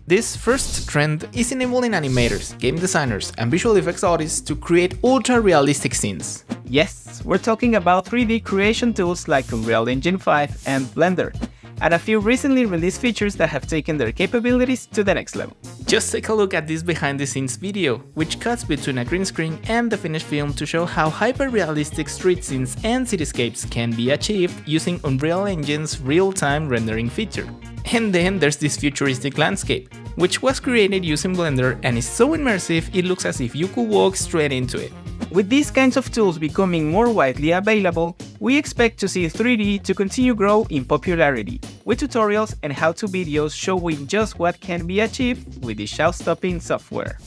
This first trend is enabling animators, game designers, and visual effects artists to create ultra-realistic scenes. Yes, we're talking about 3D creation tools like Unreal Engine 5 and Blender, and a few recently released features that have taken their capabilities to the next level. Just take a look at this behind-the-scenes video, which cuts between a green screen and the finished film to show how hyper-realistic street scenes and cityscapes can be achieved using Unreal Engine's real-time rendering feature. And then there's this futuristic landscape, which was created using Blender and is so immersive it looks as if you could walk straight into it. With these kinds of tools becoming more widely available, we expect to see 3D to continue grow in popularity, with tutorials and how-to videos showing just what can be achieved with this show-stopping software.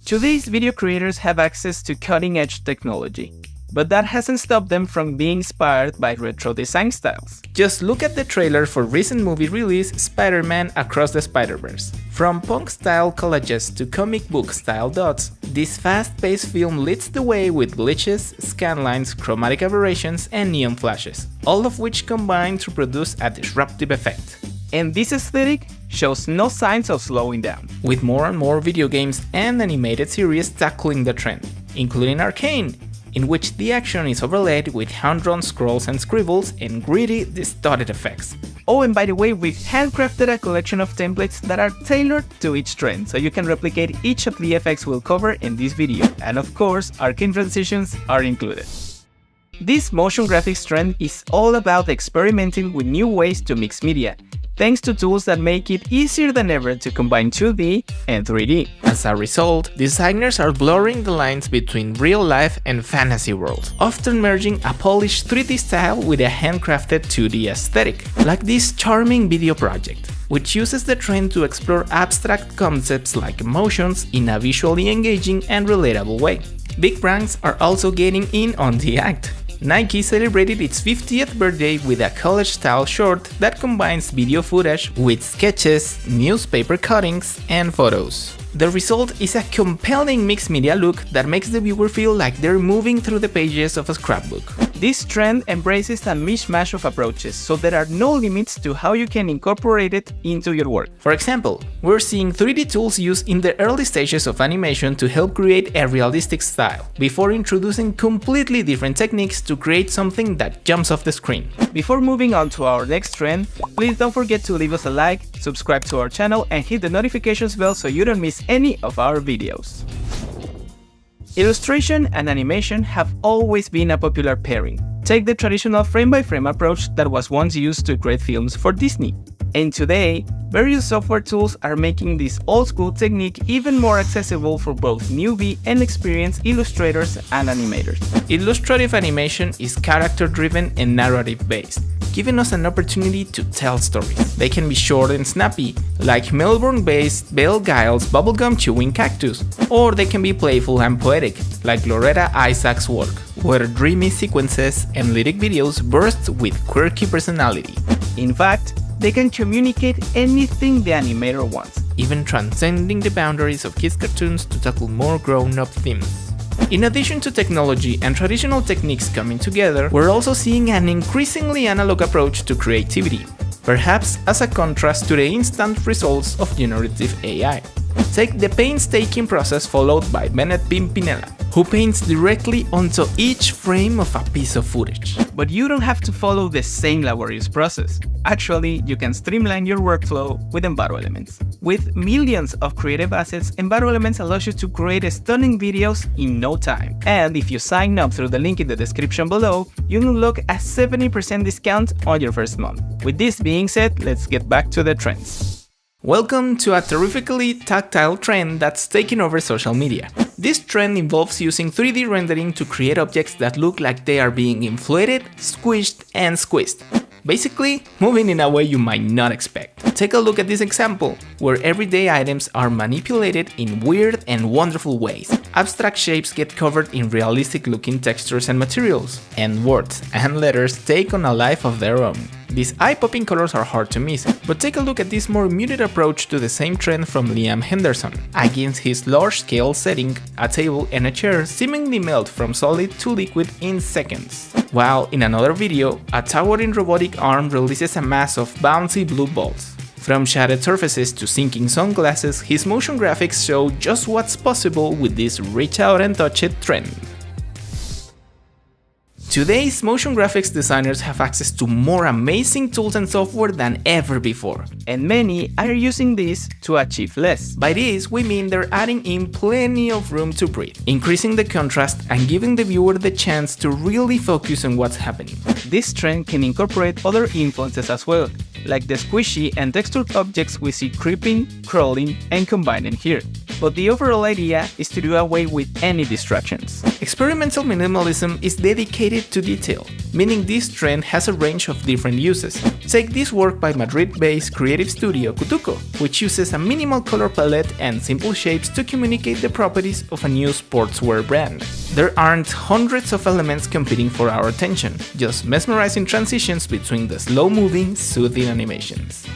Today's video creators have access to cutting-edge technology, but that hasn't stopped them from being inspired by retro design styles. Just look at the trailer for recent movie release Spider-Man Across the Spider-Verse. From punk-style collages to comic book-style dots, this fast-paced film leads the way with glitches, scanlines, chromatic aberrations, and neon flashes, all of which combine to produce a disruptive effect. And this aesthetic shows no signs of slowing down, with more and more video games and animated series tackling the trend, including Arcane, in which the action is overlaid with hand-drawn scrolls and scribbles and gritty, distorted effects. Oh, and by the way, we've handcrafted a collection of templates that are tailored to each trend, so you can replicate each of the effects we'll cover in this video, and of course, Arcane transitions are included. This motion graphics trend is all about experimenting with new ways to mix media, thanks to tools that make it easier than ever to combine 2D and 3D. As a result, designers are blurring the lines between real life and fantasy worlds, often merging a polished 3D style with a handcrafted 2D aesthetic, like this charming video project, which uses the trend to explore abstract concepts like emotions in a visually engaging and relatable way. Big brands are also getting in on the act. Nike celebrated its 50th birthday with a college-style short that combines video footage with sketches, newspaper cuttings, and photos. The result is a compelling mixed media look that makes the viewer feel like they're moving through the pages of a scrapbook. This trend embraces a mishmash of approaches, so there are no limits to how you can incorporate it into your work. For example, we're seeing 3D tools used in the early stages of animation to help create a realistic style, before introducing completely different techniques to create something that jumps off the screen. Before moving on to our next trend, please don't forget to leave us a like, subscribe to our channel, and hit the notifications bell so you don't miss any of our videos. Illustration and animation have always been a popular pairing. Take the traditional frame-by-frame approach that was once used to create films for Disney. And today, various software tools are making this old-school technique even more accessible for both newbie and experienced illustrators and animators. Illustrative animation is character-driven and narrative-based, giving us an opportunity to tell stories. They can be short and snappy, like Melbourne-based Belle Giles' bubblegum chewing cactus, or they can be playful and poetic, like Loretta Isaac's work, where dreamy sequences and lyric videos burst with quirky personality. In fact, they can communicate anything the animator wants, even transcending the boundaries of kids' cartoons to tackle more grown-up themes. In addition to technology and traditional techniques coming together, we're also seeing an increasingly analog approach to creativity, perhaps as a contrast to the instant results of generative AI. Take the painstaking process followed by Bennett Pimpinella, who paints directly onto each frame of a piece of footage. But you don't have to follow the same laborious process. Actually, you can streamline your workflow with Envato Elements. With millions of creative assets, Envato Elements allows you to create stunning videos in no time. And if you sign up through the link in the description below, you'll unlock a 70% discount on your first month. With this being said, let's get back to the trends. Welcome to a terrifically tactile trend that's taking over social media. This trend involves using 3D rendering to create objects that look like they are being inflated, squished, and squeezed. Basically, moving in a way you might not expect. Take a look at this example, where everyday items are manipulated in weird and wonderful ways. Abstract shapes get covered in realistic-looking textures and materials, and words and letters take on a life of their own. These eye-popping colors are hard to miss, but take a look at this more muted approach to the same trend from Liam Henderson. Against his large-scale setting, a table and a chair seemingly melt from solid to liquid in seconds. While in another video, a towering robotic arm releases a mass of bouncy blue balls. From shaded surfaces to sinking sunglasses, his motion graphics show just what's possible with this reach out and touch it trend. Today's motion graphics designers have access to more amazing tools and software than ever before. And many are using this to achieve less. By this, we mean they're adding in plenty of room to breathe, increasing the contrast and giving the viewer the chance to really focus on what's happening. This trend can incorporate other influences as well, like the squishy and textured objects we see creeping, crawling, and combining here. But the overall idea is to do away with any distractions. Experimental minimalism is dedicated to detail, meaning this trend has a range of different uses. Take this work by Madrid-based creative studio Kutuco, which uses a minimal color palette and simple shapes to communicate the properties of a new sportswear brand. There aren't hundreds of elements competing for our attention, just mesmerizing transitions between the slow-moving, soothing animations.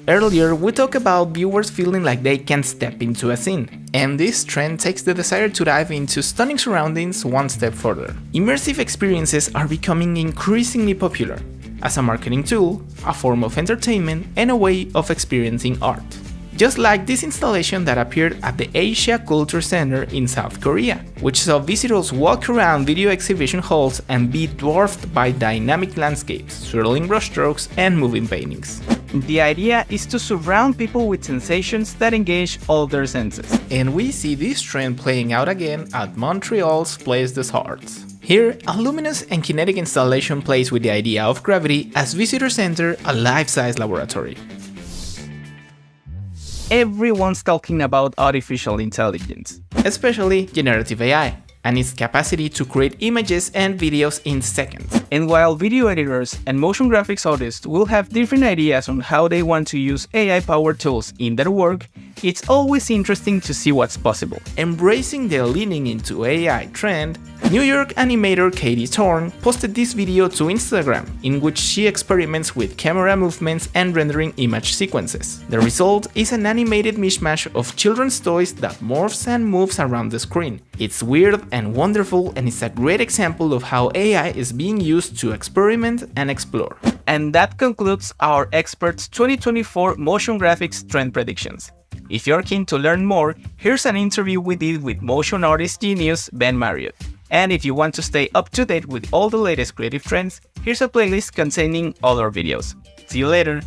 Earlier, we talked about viewers feeling like they can step into a scene, and this trend takes the desire to dive into stunning surroundings one step further. Immersive experiences are becoming increasingly popular, as a marketing tool, a form of entertainment, and a way of experiencing art. Just like this installation that appeared at the Asia Culture Center in South Korea, which saw visitors walk around video exhibition halls and be dwarfed by dynamic landscapes, swirling brushstrokes, and moving paintings. The idea is to surround people with sensations that engage all their senses. And we see this trend playing out again at Montreal's Place des Arts. Here, a luminous and kinetic installation plays with the idea of gravity as visitors enter a life-size laboratory. Everyone's talking about artificial intelligence, especially generative AI, and its capacity to create images and videos in seconds. And while video editors and motion graphics artists will have different ideas on how they want to use AI-powered tools in their work, it's always interesting to see what's possible. Embracing the leaning into AI trend, New York animator Katie Thorne posted this video to Instagram, in which she experiments with camera movements and rendering image sequences. The result is an animated mishmash of children's toys that morphs and moves around the screen. It's weird and wonderful, and it's a great example of how AI is being used to experiment and explore. And that concludes our experts 2024 motion graphics trend predictions. If you're keen to learn more, here's an interview we did with motion artist genius Ben Marriott. And if you want to stay up to date with all the latest creative trends, here's a playlist containing all our videos. See you later!